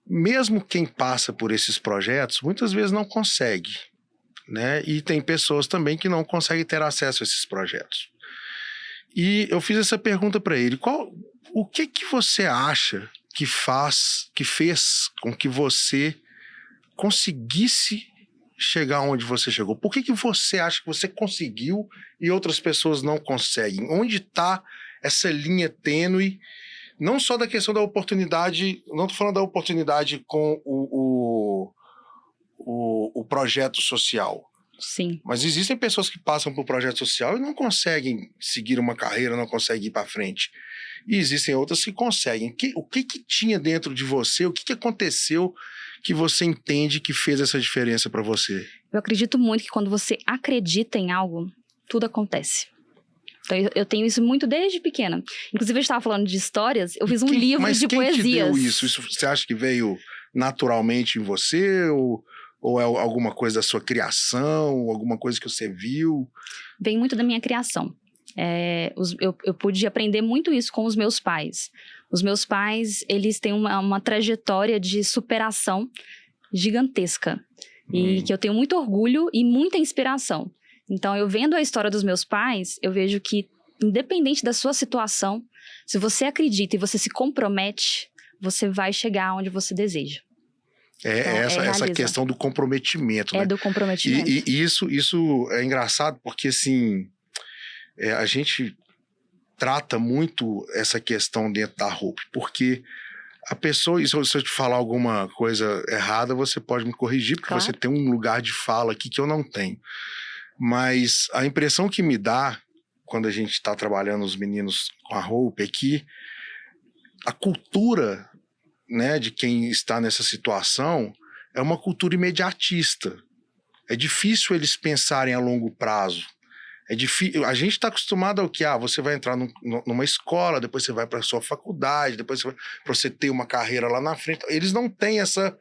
mesmo quem passa por esses projetos, muitas vezes não consegue, né? E tem pessoas também que não conseguem ter acesso a esses projetos. E eu fiz essa pergunta para ele: o que você acha que fez com que você conseguisse chegar onde você chegou? Por que você acha que você conseguiu e outras pessoas não conseguem? Onde está essa linha tênue? Não só da questão da oportunidade, não estou falando da oportunidade com o projeto social. Sim. Mas existem pessoas que passam por projeto social e não conseguem seguir uma carreira, não conseguem ir para frente. E existem outras que conseguem. O que tinha dentro de você, o que aconteceu que você entende que fez essa diferença para você? Eu acredito muito que quando você acredita em algo, tudo acontece. Então eu tenho isso muito desde pequena. Inclusive, eu estava falando de histórias, eu fiz um livro de poesias. Mas quem te deu isso? Isso você acha que veio naturalmente em você? Ou é alguma coisa da sua criação? Alguma coisa que você viu? Vem muito da minha criação. Eu pude aprender muito isso com os meus pais. Os meus pais, eles têm uma trajetória de superação gigantesca. E que eu tenho muito orgulho e muita inspiração. Então, eu vendo a história dos meus pais, eu vejo que, independente da sua situação, se você acredita e você se compromete, você vai chegar onde você deseja. Essa questão do comprometimento, né? Do comprometimento. E isso é engraçado porque, assim, a gente trata muito essa questão dentro da Hope, porque a pessoa, e se eu te falar alguma coisa errada, você pode me corrigir, porque Claro. Você tem um lugar de fala aqui que eu não tenho. Mas a impressão que me dá, quando a gente está trabalhando os meninos com a Hope, é que a cultura, né, de quem está nessa situação é uma cultura imediatista. É difícil eles pensarem a longo prazo. A gente está acostumado ao que? Você vai entrar numa escola, depois você vai para a sua faculdade, depois para você ter uma carreira lá na frente. Eles não têm essa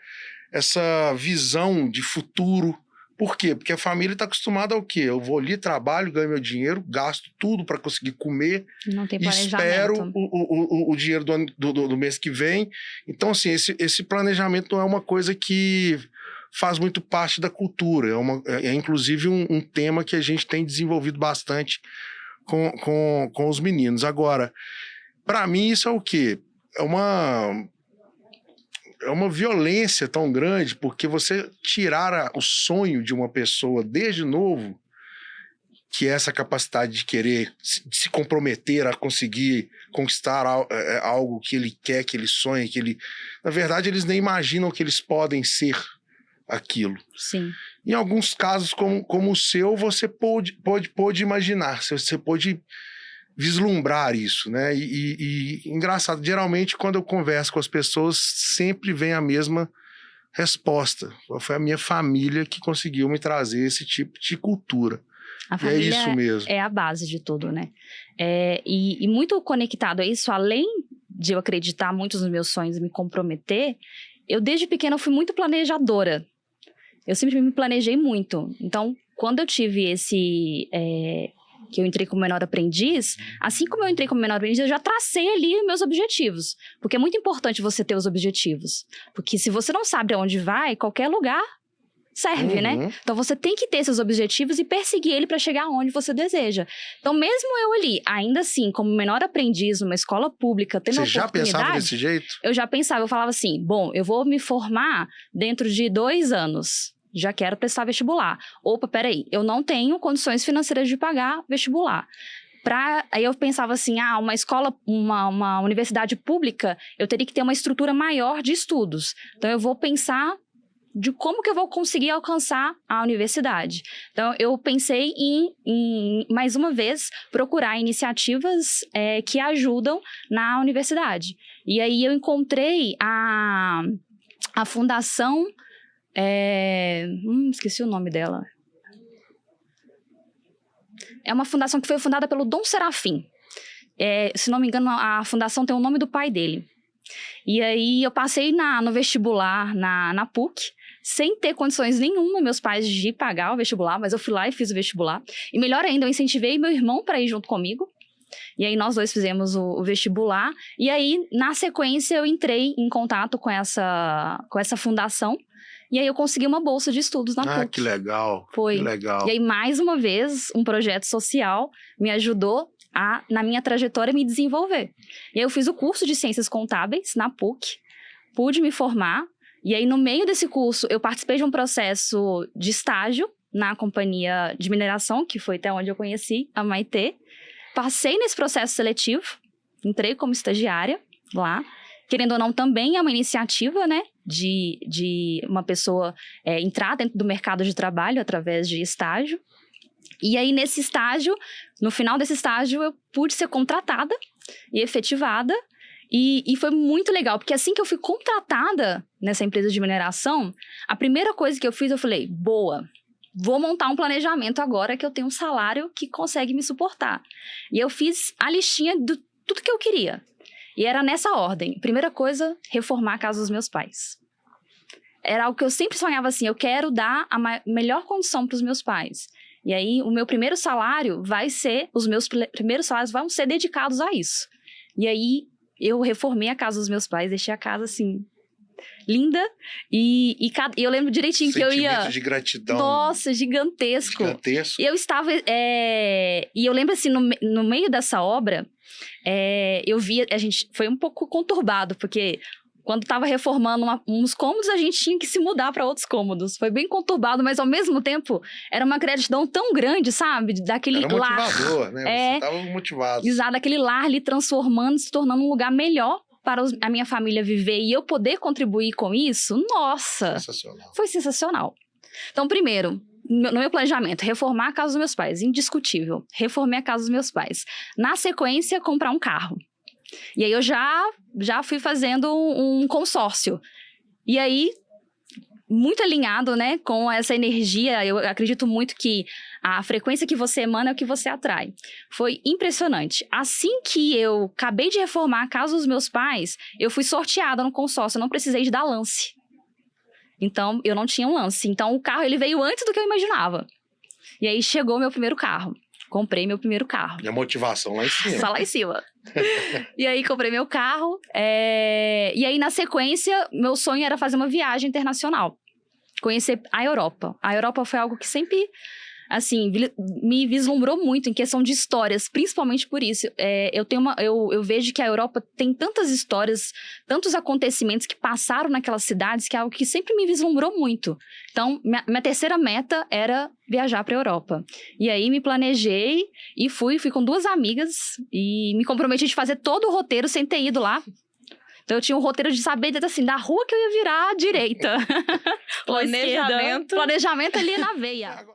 visão de futuro. Por quê? Porque a família está acostumada ao quê? Eu vou ali, trabalho, ganho meu dinheiro, gasto tudo para conseguir comer. Não tem e espero o dinheiro do mês que vem. Então, assim, esse planejamento não é uma coisa que faz muito parte da cultura. É inclusive um tema que a gente tem desenvolvido bastante com os meninos. Agora, para mim, isso é o quê? É uma violência tão grande, porque você tirar o sonho de uma pessoa desde novo, que é essa capacidade de querer se comprometer a conseguir conquistar algo que ele quer, que ele sonha, na verdade, eles nem imaginam que eles podem ser aquilo. Sim. Em alguns casos, como o seu, você pôde imaginar, você pôde vislumbrar isso, né? E engraçado, geralmente quando eu converso com as pessoas, sempre vem a mesma resposta. Foi a minha família que conseguiu me trazer esse tipo de cultura. A família é isso mesmo. É a base de tudo, né? E muito conectado a isso, além de eu acreditar muito nos meus sonhos e me comprometer, eu desde pequena eu fui muito planejadora. Eu sempre me planejei muito. Então, quando eu tive que eu entrei como menor aprendiz, assim como eu entrei como menor aprendiz, eu já tracei ali meus objetivos. Porque é muito importante você ter os objetivos. Porque se você não sabe aonde vai, qualquer lugar serve, né? Então, você tem que ter esses objetivos e perseguir ele para chegar aonde você deseja. Então, mesmo eu ali, ainda assim, como menor aprendiz numa escola pública, tendo Você já pensava desse jeito? Eu já pensava, eu falava assim, bom, eu vou me formar dentro de 2 anos. Já quero prestar vestibular. Opa, peraí, eu não tenho condições financeiras de pagar vestibular. Aí eu pensava assim, uma escola, uma universidade pública, eu teria que ter uma estrutura maior de estudos. Então, eu vou pensar de como que eu vou conseguir alcançar a universidade. Então, eu pensei em mais uma vez, procurar iniciativas que ajudam na universidade. E aí, eu encontrei a fundação... esqueci o nome dela. É uma fundação que foi fundada pelo Dom Serafim. Se não me engano, a fundação tem o nome do pai dele. E aí eu passei no vestibular na PUC, sem ter condições nenhuma, meus pais, de pagar o vestibular, mas eu fui lá e fiz o vestibular. E melhor ainda, eu incentivei meu irmão para ir junto comigo. E aí nós dois fizemos o vestibular. E aí, na sequência, eu entrei em contato com essa fundação. E aí eu consegui uma bolsa de estudos na PUC. Ah, que legal. Foi. Que legal. E aí, mais uma vez, um projeto social me ajudou na minha trajetória, me desenvolver. E aí eu fiz o curso de Ciências Contábeis na PUC. Pude me formar. E aí, no meio desse curso, eu participei de um processo de estágio na companhia de mineração, que foi até onde eu conheci a Maitê. Passei nesse processo seletivo, entrei como estagiária lá. Querendo ou não, também é uma iniciativa, né, de uma pessoa entrar dentro do mercado de trabalho através de estágio. E aí, nesse estágio, no final desse estágio, eu pude ser contratada e efetivada. E foi muito legal, porque assim que eu fui contratada nessa empresa de mineração, a primeira coisa que eu fiz, eu falei, boa, vou montar um planejamento agora que eu tenho um salário que consegue me suportar. E eu fiz a listinha de tudo que eu queria. E era nessa ordem. Primeira coisa, reformar a casa dos meus pais. Era algo que eu sempre sonhava assim, eu quero dar a melhor condição para os meus pais. E aí, o meu primeiro salário os meus primeiros salários vão ser dedicados a isso. E aí, eu reformei a casa dos meus pais, deixei a casa, assim, linda. E eu lembro direitinho que eu ia... Sentimento de gratidão. Nossa, gigantesco. Gigantesco. E eu estava... E eu lembro, assim, no meio dessa obra, eu via... Foi um pouco conturbado, porque... Quando estava reformando uns cômodos, a gente tinha que se mudar para outros cômodos. Foi bem conturbado, mas ao mesmo tempo era uma gratidão tão grande, sabe? Daquele era motivador, lar. Né? Você estava motivado. Exato, daquele lar ali transformando, se tornando um lugar melhor para a minha família viver e eu poder contribuir com isso. Nossa! Sensacional. Foi sensacional. Então, primeiro, no meu planejamento, reformar a casa dos meus pais, indiscutível. Reformei a casa dos meus pais. Na sequência, comprar um carro. E aí eu já fui fazendo um consórcio. E aí, muito alinhado, né, com essa energia, eu acredito muito que a frequência que você emana é o que você atrai. Foi impressionante. Assim que eu acabei de reformar a casa dos meus pais, eu fui sorteada no consórcio, eu não precisei de dar lance. Então, eu não tinha um lance. Então, o carro ele veio antes do que eu imaginava. E aí, chegou meu primeiro carro. Comprei meu primeiro carro. E a motivação lá em cima. Só lá em cima. E aí, comprei meu carro. E aí, na sequência, meu sonho era fazer uma viagem internacional. Conhecer a Europa. A Europa foi algo que sempre, assim, me vislumbrou muito em questão de histórias. Principalmente por isso. Eu vejo que a Europa tem tantas histórias, tantos acontecimentos que passaram naquelas cidades, que é algo que sempre me vislumbrou muito. Então, minha terceira meta era viajar para a Europa. E aí, me planejei e fui com 2 amigas e me comprometi de fazer todo o roteiro sem ter ido lá. Então, eu tinha um roteiro de saber, assim, da rua que eu ia virar à direita. Planejamento. Planejamento ali na veia.